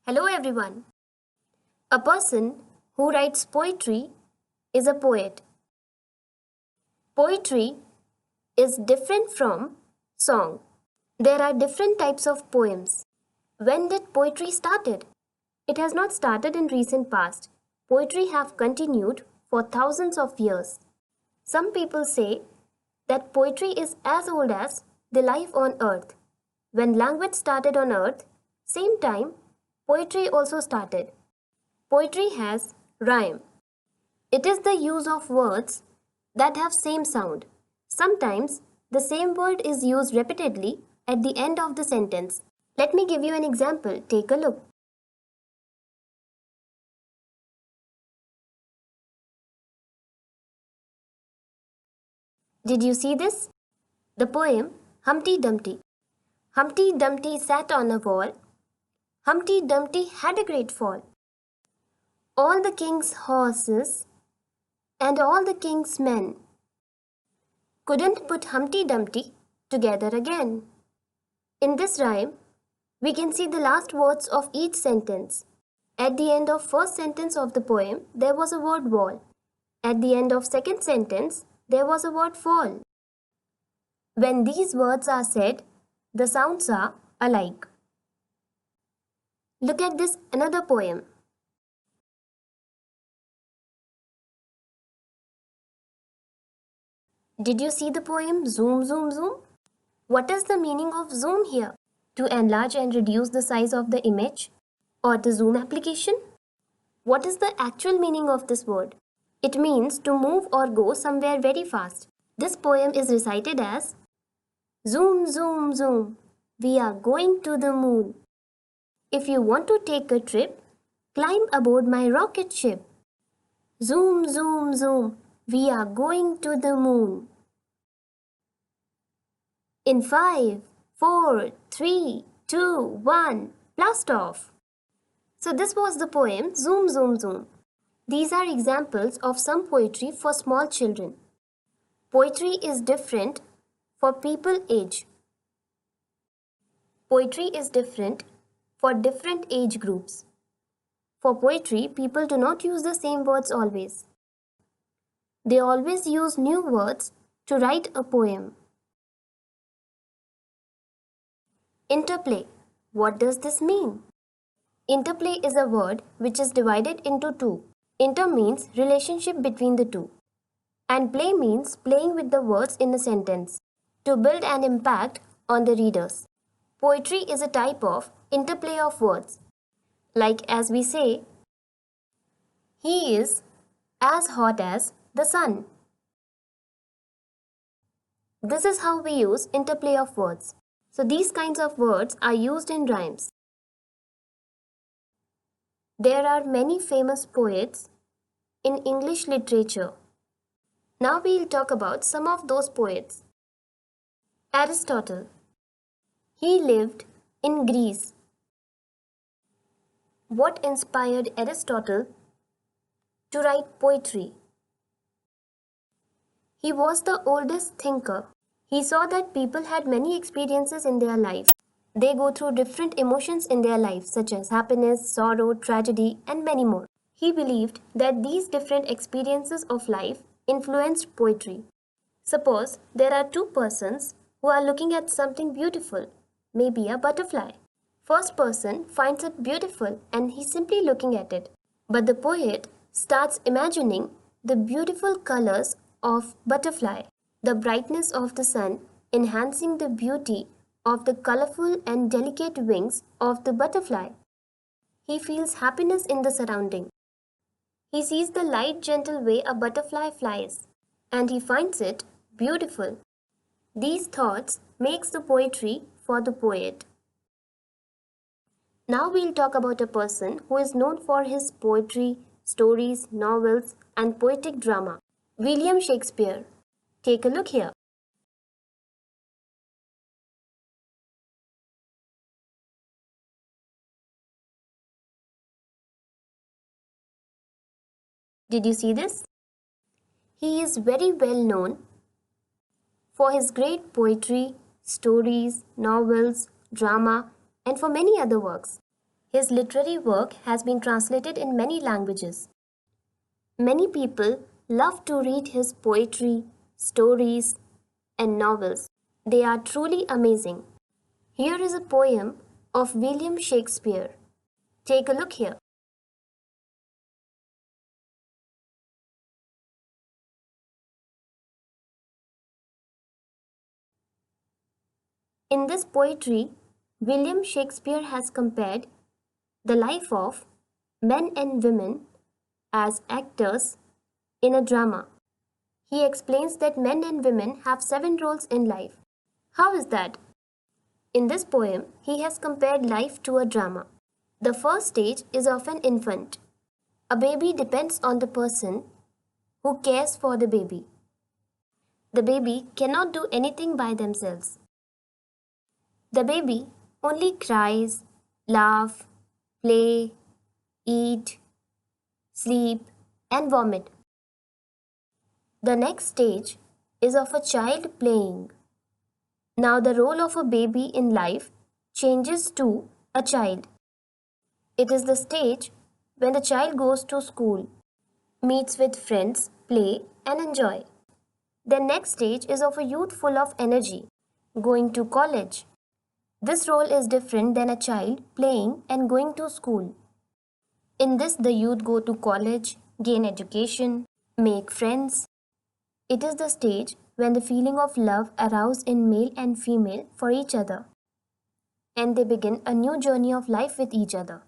Hello everyone. A person who writes poetry is a poet. Poetry is different from song. There are different types of poems. When did poetry started? It has not started in recent past. Poetry have continued for thousands of years. Some people say that poetry is as old as the life on earth. When language started on earth, same time poetry also started. Poetry has rhyme. It is the use of words that have same sound. Sometimes the same word is used repeatedly at the end of the sentence. Let me give you an example. Take a look. Did you see this? The poem Humpty Dumpty. Humpty Dumpty sat on a wall. Humpty Dumpty had a great fall. All the king's horses and all the king's men couldn't put Humpty Dumpty together again. In this rhyme, we can see the last words of each sentence. At the end of first sentence of the poem, there was a word wall. At the end of second sentence, there was a word fall. When these words are said, the sounds are alike. Look at this another poem. Did you see the poem Zoom Zoom Zoom? What is the meaning of zoom here? To enlarge and reduce the size of the image? Or the zoom application? What is the actual meaning of this word? It means to move or go somewhere very fast. This poem is recited as Zoom Zoom Zoom, we are going to the moon. If you want to take a trip, climb aboard my rocket ship. Zoom Zoom Zoom, we are going to the moon. In 5, 4, 3, 2, 1, blast off. So this was the poem Zoom Zoom Zoom. These are examples of some poetry for small children. Poetry is different for people age. Poetry is different for different age groups. For poetry, people do not use the same words always. They always use new words to write a poem. Interplay. What does this mean? Interplay is a word which is divided into two. Inter means relationship between the two, and play means playing with the words in a sentence to build an impact on the readers. Poetry is a type of interplay of words. Like as we say, he is as hot as the sun. This is how we use interplay of words. So these kinds of words are used in rhymes. There are many famous poets in English literature. Now we'll talk about some of those poets. Aristotle. He lived in Greece. What inspired Aristotle to write poetry? He was the oldest thinker. He saw that people had many experiences in their life. They go through different emotions in their life, such as happiness, sorrow, tragedy, and many more. He believed that these different experiences of life influenced poetry. Suppose there are two persons who are looking at something beautiful, maybe a butterfly. First person finds it beautiful and he's simply looking at it. But the poet starts imagining the beautiful colors of butterfly, the brightness of the sun enhancing the beauty of the colorful and delicate wings of the butterfly. He feels happiness in the surrounding. He sees the light gentle way a butterfly flies and he finds it beautiful. These thoughts makes the poetry for the poet. Now we'll talk about a person who is known for his poetry, stories, novels and poetic drama. William Shakespeare. Take a look here. Did you see this? He is very well known for his great poetry, stories, novels, drama, and for many other works. His literary work has been translated in many languages. Many people love to read his poetry, stories, and novels. They are truly amazing. Here is a poem of William Shakespeare. Take a look here. In this poetry, William Shakespeare has compared the life of men and women as actors in a drama. He explains that men and women have 7 roles in life. How is that? In this poem, he has compared life to a drama. The first stage is of an infant. A baby depends on the person who cares for the baby. The baby cannot do anything by themselves. The baby only cries, laugh, play, eat, sleep, and vomit. The next stage is of a child playing. Now the role of a baby in life changes to a child. It is the stage when the child goes to school, meets with friends, play and enjoy. The next stage is of a youth full of energy, going to college. This role is different than a child playing and going to school. In this, the youth go to college, gain education, make friends. It is the stage when the feeling of love arouses in male and female for each other, and they begin a new journey of life with each other.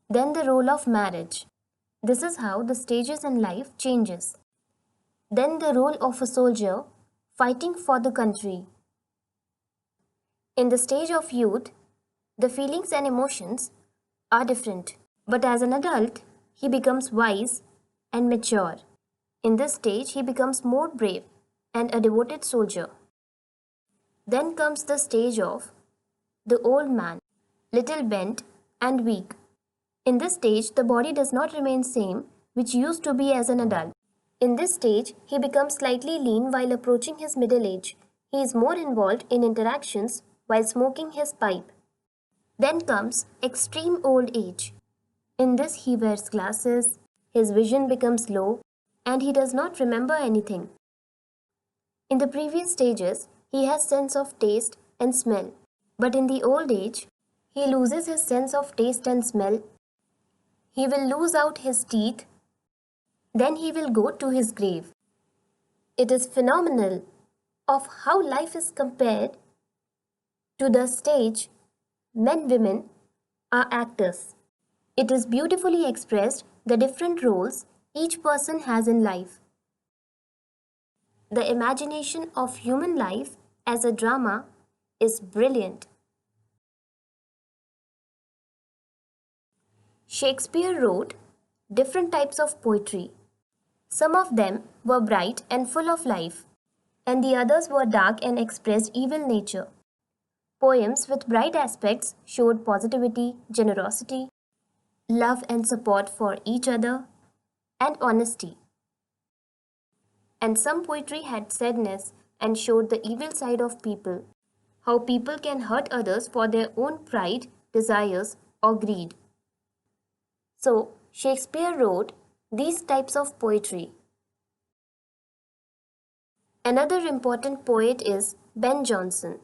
Then the role of marriage. This is how the stages in life changes. Then the role of a soldier fighting for the country. In the stage of youth, the feelings and emotions are different. But as an adult, he becomes wise and mature. In this stage, he becomes more brave and a devoted soldier. Then comes the stage of the old man, little bent and weak. In this stage, the body does not remain same which used to be as an adult. In this stage, he becomes slightly lean while approaching his middle age. He is more involved in interactions while smoking his pipe. Then comes extreme old age. In this, he wears glasses, his vision becomes low, and he does not remember anything. In the previous stages, he has sense of taste and smell. But in the old age, he loses his sense of taste and smell. He will lose out his teeth. Then he will go to his grave. It is phenomenal of how life is compared to the stage men-women are actors. It is beautifully expressed the different roles each person has in life. The imagination of human life as a drama is brilliant. Shakespeare wrote different types of poetry. Some of them were bright and full of life, and the others were dark and expressed evil nature. Poems with bright aspects showed positivity, generosity, love and support for each other, and honesty. And some poetry had sadness and showed the evil side of people, how people can hurt others for their own pride, desires, or greed. So, Shakespeare wrote these types of poetry. Another important poet is Ben Jonson.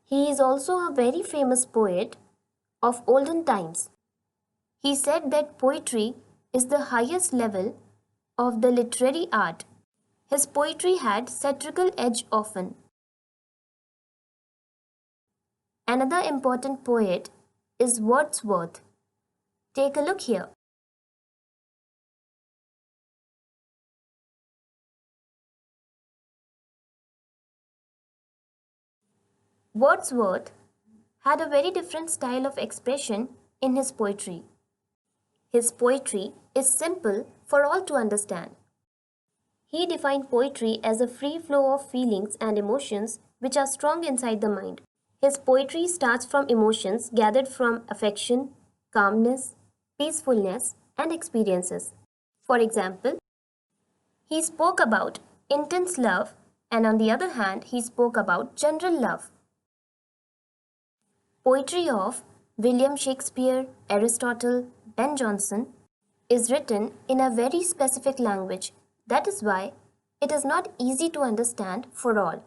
He is also a very famous poet of olden times. He said that poetry is the highest level of the literary art. His poetry had satirical edge often. Another important poet is Wordsworth. Take a look here. Wordsworth had a very different style of expression in his poetry. His poetry is simple for all to understand. He defined poetry as a free flow of feelings and emotions which are strong inside the mind. His poetry starts from emotions gathered from affection, calmness, peacefulness, and experiences. For example, he spoke about intense love, and on the other hand, he spoke about general love. Poetry of William Shakespeare, Aristotle, Ben Jonson is written in a very specific language. That is why it is not easy to understand for all.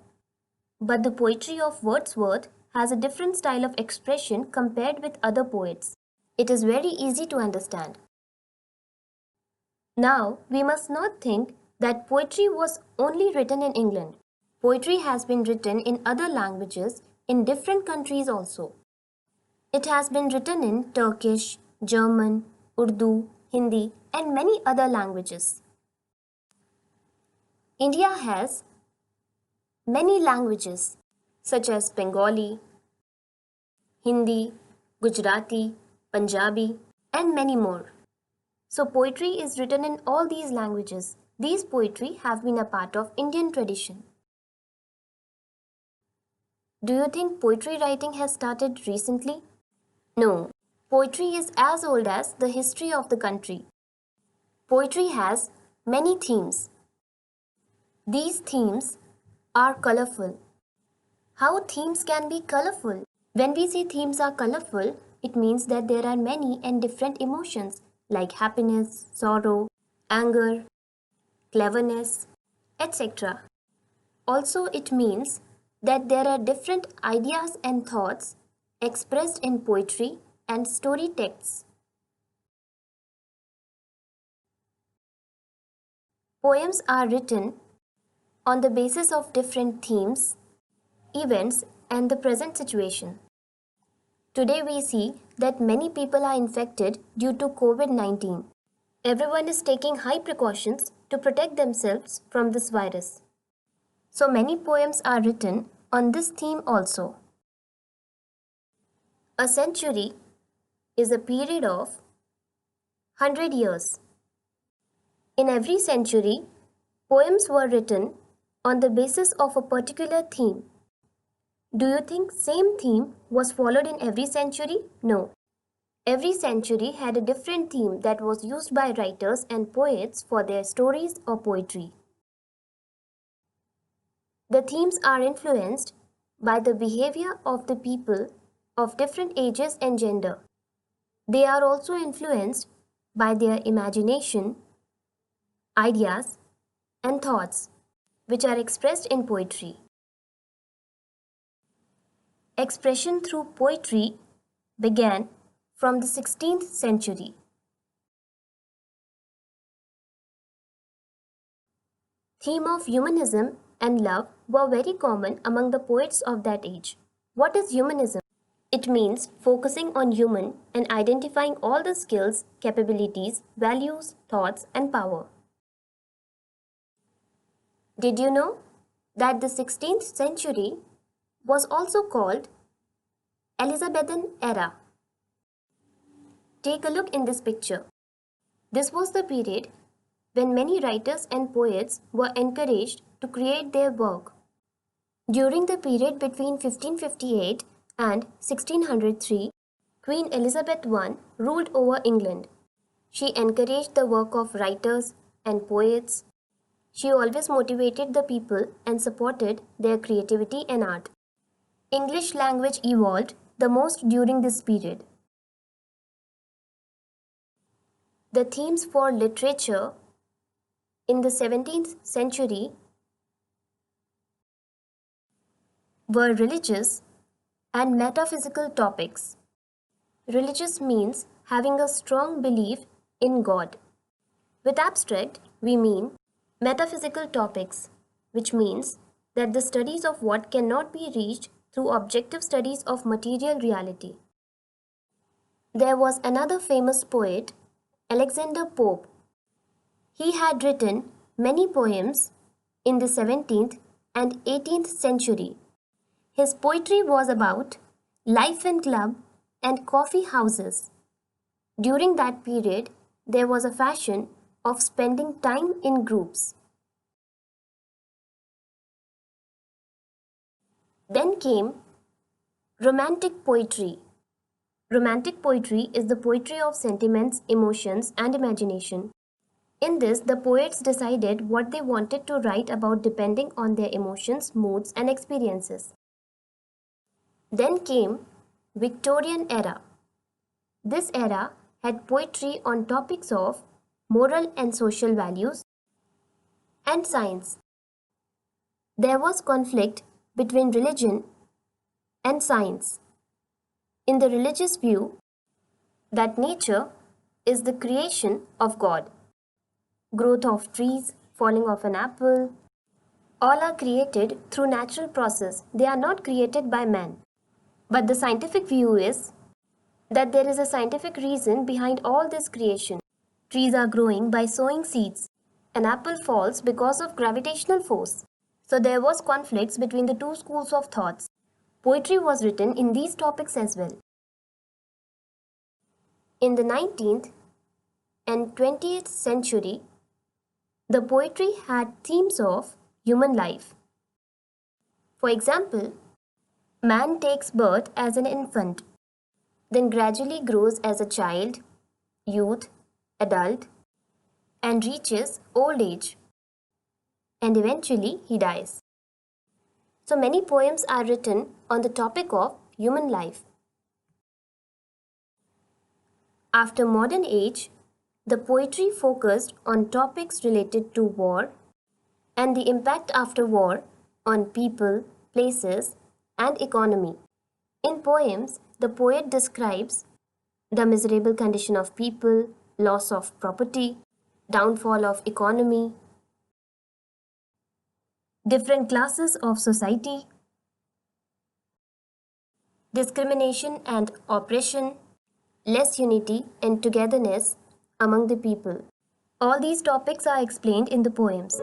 But the poetry of Wordsworth has a different style of expression compared with other poets. It is very easy to understand. Now, we must not think that poetry was only written in England. Poetry has been written in other languages in different countries also. It has been written in Turkish, German, Urdu, Hindi, and many other languages. India has many languages such as Bengali, Hindi, Gujarati, Punjabi, and many more. So poetry is written in all these languages. These poetry have been a part of Indian tradition. Do you think poetry writing has started recently? No. Poetry is as old as the history of the country. Poetry has many themes. These themes are colorful. How themes can be colorful? When we say themes are colorful, it means that there are many and different emotions like happiness, sorrow, anger, cleverness, etc. Also, it means that there are different ideas and thoughts expressed in poetry and story texts. Poems are written on the basis of different themes, events, and the present situation. Today we see that many people are infected due to COVID-19. Everyone is taking high precautions to protect themselves from this virus. So many poems are written on this theme also. A century is a period of 100 years. In every century, poems were written on the basis of a particular theme. Do you think same theme was followed in every century? No. Every century had a different theme that was used by writers and poets for their stories or poetry. The themes are influenced by the behavior of the people of different ages and gender. They are also influenced by their imagination, ideas, and thoughts, which are expressed in poetry. Expression through poetry began from the 16th century. Theme of humanism and love were very common among the poets of that age. What is humanism? It means focusing on human and identifying all the skills, capabilities, values, thoughts, and power. Did you know that the 16th century was also called Elizabethan era? Take a look in this picture. This was the period when many writers and poets were encouraged to create their work. During the period between 1558 and 1603, Queen Elizabeth I ruled over England. She encouraged the work of writers and poets. She always motivated the people and supported their creativity and art. English language evolved the most during this period. The themes for literature in the 17th century were religious and metaphysical topics. Religious means having a strong belief in God. With abstract, we mean metaphysical topics, which means that the studies of what cannot be reached through objective studies of material reality. There was another famous poet, Alexander Pope. He had written many poems in the 17th and 18th century. His poetry was about life in club and coffee houses. During that period, there was a fashion of spending time in groups. Then came Romantic poetry. Romantic poetry is the poetry of sentiments, emotions, and imagination. In this, the poets decided what they wanted to write about depending on their emotions, moods, and experiences. Then came Victorian era. This era had poetry on topics of moral and social values and science. There was conflict between religion and science. In the religious view, that nature is the creation of God. Growth of trees, falling of an apple, all are created through natural process. They are not created by man. But the scientific view is that there is a scientific reason behind all this creation. Trees are growing by sowing seeds. An apple falls because of gravitational force. So there was conflicts between the two schools of thoughts. Poetry was written in these topics as well. In the 19th and 20th century, the poetry had themes of human life. For example, man takes birth as an infant, then gradually grows as a child, youth, adult, and reaches old age, and eventually he dies. So many poems are written on the topic of human life. After modern age, the poetry focused on topics related to war and the impact after war on people, places, and economy. In poems, the poet describes the miserable condition of people, loss of property, downfall of economy, different classes of society, discrimination and oppression, less unity and togetherness among the people. All these topics are explained in the poems.